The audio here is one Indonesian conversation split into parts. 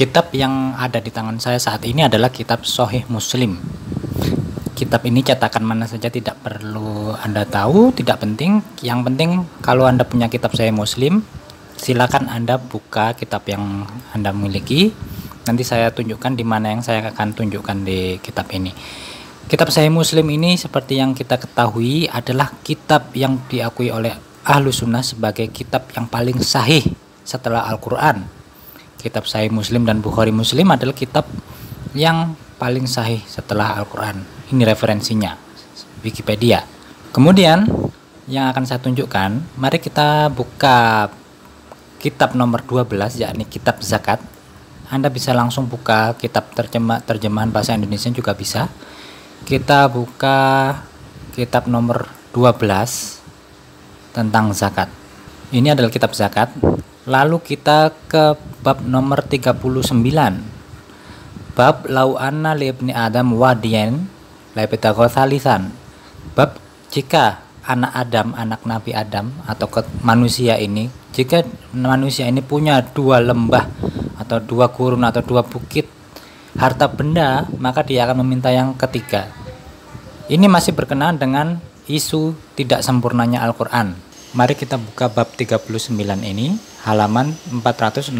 Kitab yang ada di tangan saya saat ini adalah kitab Sahih Muslim. Kitab ini cetakan mana saja tidak perlu Anda tahu, tidak penting. Yang penting kalau Anda punya kitab Sahih Muslim, silakan Anda buka kitab yang Anda miliki. Nanti saya tunjukkan di mana yang saya akan tunjukkan di kitab ini. Kitab Sahih Muslim ini seperti yang kita ketahui adalah kitab yang diakui oleh Ahlus Sunnah sebagai kitab yang paling sahih setelah Al-Quran. Kitab Sahih Muslim dan Bukhari Muslim adalah kitab yang paling sahih setelah Al-Quran. Ini referensinya, Wikipedia. Kemudian yang akan saya tunjukkan, mari kita buka kitab nomor 12, yakni kitab zakat. Anda bisa langsung buka kitab terjemahan bahasa Indonesia juga bisa. Kita buka kitab nomor 12 tentang zakat. Ini adalah kitab zakat. Lalu kita ke bab nomor 39. Bab lau anna li ibni Adam wadiyan la yabtagha thalithan. Bab jika anak Adam, anak Nabi Adam atau manusia ini, jika manusia ini punya dua lembah atau dua gurun atau dua bukit harta benda, maka dia akan meminta yang ketiga. Ini masih berkenaan dengan isu tidak sempurnanya Al-Quran. Mari kita buka bab 39 ini, halaman 463.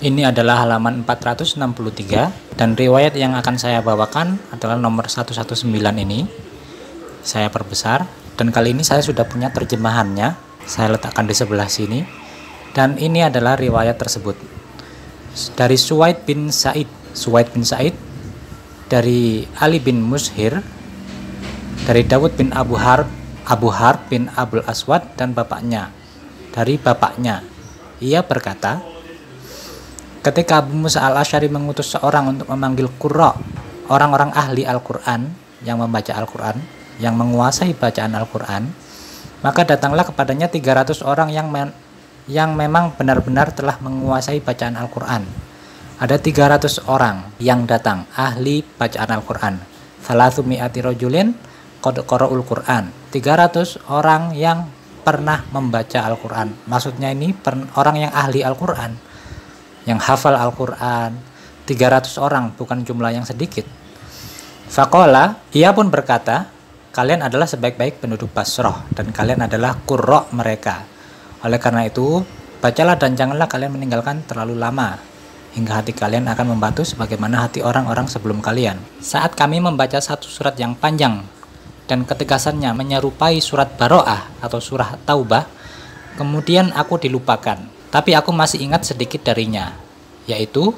Ini adalah halaman 463 dan riwayat yang akan saya bawakan adalah nomor 119 ini. Saya perbesar dan kali ini saya sudah punya terjemahannya. Saya letakkan di sebelah sini. Dan ini adalah riwayat tersebut. Dari Suwaid bin Sa'id, dari Ali bin Mushir, dari Dawud bin Abu Harb bin Abdul Aswad dan bapaknya. Dari bapaknya, ia berkata, ketika Abu Musa al-Asy'ari mengutus seorang untuk memanggil qurra, orang-orang ahli Al-Quran yang membaca Al-Quran, yang menguasai bacaan Al-Quran, maka datanglah kepadanya 300 orang yang memang benar-benar telah menguasai bacaan Al-Quran. Ada 300 orang yang datang, ahli bacaan Al-Quran. Salatsu mi'ati rajulin qad qara'ul Quran. 300 orang yang pernah membaca Al-Quran. Maksudnya ini orang yang ahli Al-Quran, yang hafal Al-Quran. 300 orang, bukan jumlah yang sedikit. Faqala, ia pun berkata, kalian adalah sebaik-baik penduduk Basrah dan kalian adalah qurra mereka. Oleh karena itu, bacalah dan janganlah kalian meninggalkan terlalu lama, hingga hati kalian akan membantu sebagaimana hati orang-orang sebelum kalian. Saat kami membaca satu surat yang panjang dan ketegasannya menyerupai surat Baro'ah atau surah Taubah, kemudian aku dilupakan, tapi aku masih ingat sedikit darinya, yaitu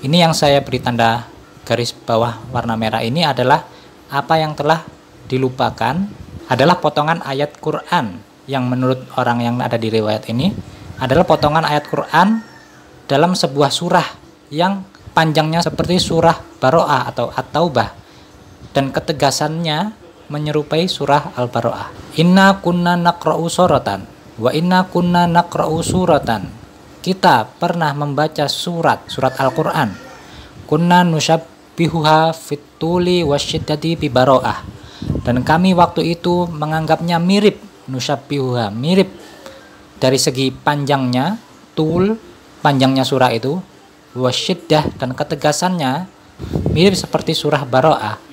ini yang saya beri tanda garis bawah warna merah ini adalah apa yang telah dilupakan adalah potongan ayat Quran yang menurut orang yang ada di riwayat ini adalah potongan ayat Quran dalam sebuah surah yang panjangnya seperti surah Baro'ah atau At-Taubah dan ketegasannya menyerupai surah Al-Baro'ah. Inna kunna naqra'u suratan wa inna kunna naqra'u suratan. Kita pernah membaca surat Al-Quran. Kunna nusyabbihuha fituli wasyiddati bi Baro'ah. Dan kami waktu itu menganggapnya mirip, nusyabbihuha, mirip dari segi panjangnya, panjangnya surah itu, wasyiddah dan ketegasannya mirip seperti surah Baro'ah.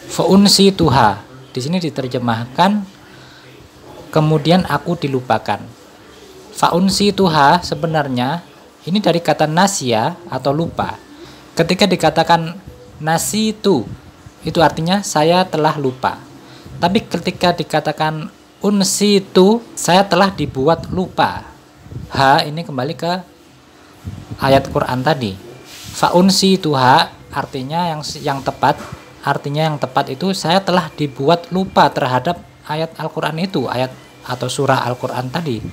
Fa'unsi tuha, di sini diterjemahkan kemudian aku dilupakan. Fa'unsi tuha sebenarnya ini dari kata nasya atau lupa. Ketika dikatakan nasitu, itu artinya saya telah lupa. Tapi ketika dikatakan unsitu, saya telah dibuat lupa. Ini kembali ke ayat Quran tadi. Fa'unsi tuha artinya yang tepat. Artinya yang tepat itu saya telah dibuat lupa terhadap ayat Al-Quran itu, ayat atau surah Al-Quran tadi.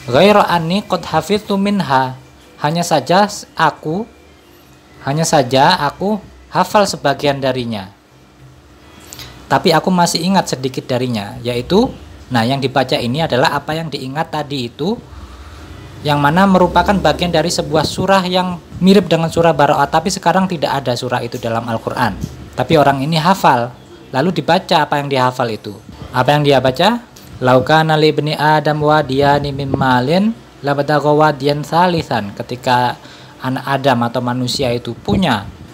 Ghairu anni qad hafidtu minha. Hanya saja aku hafal sebagian darinya. Tapi aku masih ingat sedikit darinya, yaitu yang dibaca ini adalah apa yang diingat tadi itu, yang mana merupakan bagian dari sebuah surah yang mirip dengan surah Baro'ah, tapi sekarang tidak ada surah itu dalam Al-Quran. Tapi orang ini hafal, lalu dibaca apa yang dia hafal itu. Apa yang dia baca? Laukana li ibni Adam wadiyani mim malin labadagawadian salisan, ketika anak Adam atau manusia itu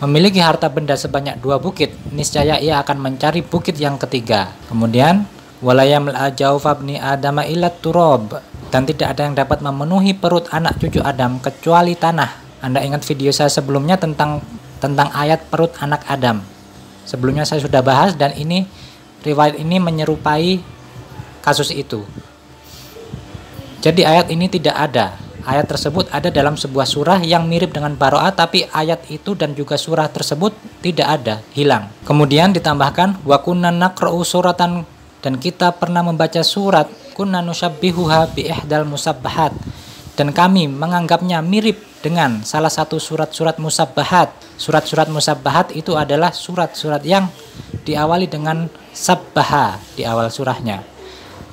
memiliki harta benda sebanyak 2 bukit, niscaya ia akan mencari bukit yang ketiga. Kemudian walayam al-jawfabni adama ilat turob, dan tidak ada yang dapat memenuhi perut anak cucu Adam kecuali tanah. Anda ingat video saya sebelumnya tentang ayat perut anak Adam. Sebelumnya saya sudah bahas, dan ini riwayat ini menyerupai kasus itu. Jadi ayat ini tidak ada. Ayat tersebut ada dalam sebuah surah yang mirip dengan Baroah, tapi ayat itu dan juga surah tersebut tidak ada, hilang. Kemudian ditambahkan wa kunna naqra'u suratan, dan kita pernah membaca surat kunna nusyabbihuha bi ihdal musabbahat, dan kami menganggapnya mirip dengan salah satu surat-surat musabbahat. Surat-surat musabbahat itu adalah surat-surat yang diawali dengan sabbaha di awal surahnya.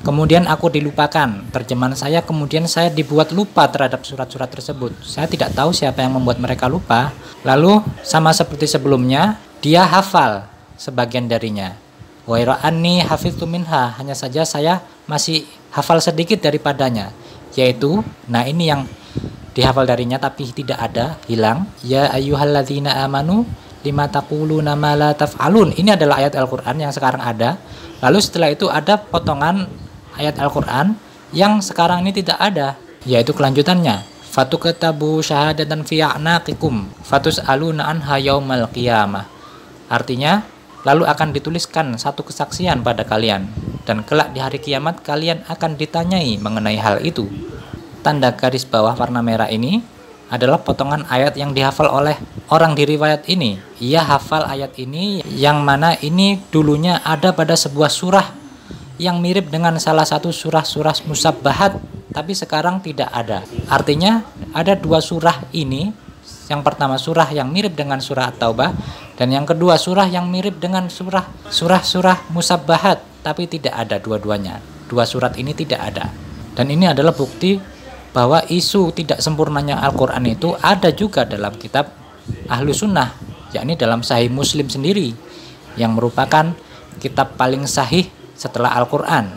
Kemudian aku dilupakan, terjemahan saya, kemudian saya dibuat lupa terhadap surat-surat tersebut. Saya tidak tahu siapa yang membuat mereka lupa. Lalu sama seperti sebelumnya, dia hafal sebagian darinya. Wa anni hafiztu minha, hanya saja saya masih hafal sedikit daripadanya. Yaitu, nah ini yang dihafal darinya tapi tidak ada, hilang. Ya ayyuhalladzina amanu lima taquluna ma la taf'alun. Ini adalah ayat Al-Qur'an yang sekarang ada. Lalu setelah itu ada potongan ayat Al-Quran yang sekarang ini tidak ada, yaitu kelanjutannya fatukatabu syahadatan fi a'naqikum fatus'aluna anha yaumal qiyamah. Artinya, lalu akan dituliskan satu kesaksian pada kalian, dan kelak di hari kiamat kalian akan ditanyai mengenai hal itu. Tanda garis bawah warna merah ini adalah potongan ayat yang dihafal oleh orang di riwayat ini. Ia hafal ayat ini, yang mana ini dulunya ada pada sebuah surah yang mirip dengan salah satu surah-surah musabbahat, tapi sekarang tidak ada. Artinya ada 2 surah ini. Yang pertama surah yang mirip dengan surah At-Taubah, dan yang kedua surah yang mirip dengan surah musabbahat, tapi tidak ada dua-duanya. 2 surat ini tidak ada. Dan ini adalah bukti bahwa isu tidak sempurnanya Al-Quran itu ada juga dalam kitab Ahlu Sunnah, yakni dalam Sahih Muslim sendiri, yang merupakan kitab paling sahih setelah Al-Quran.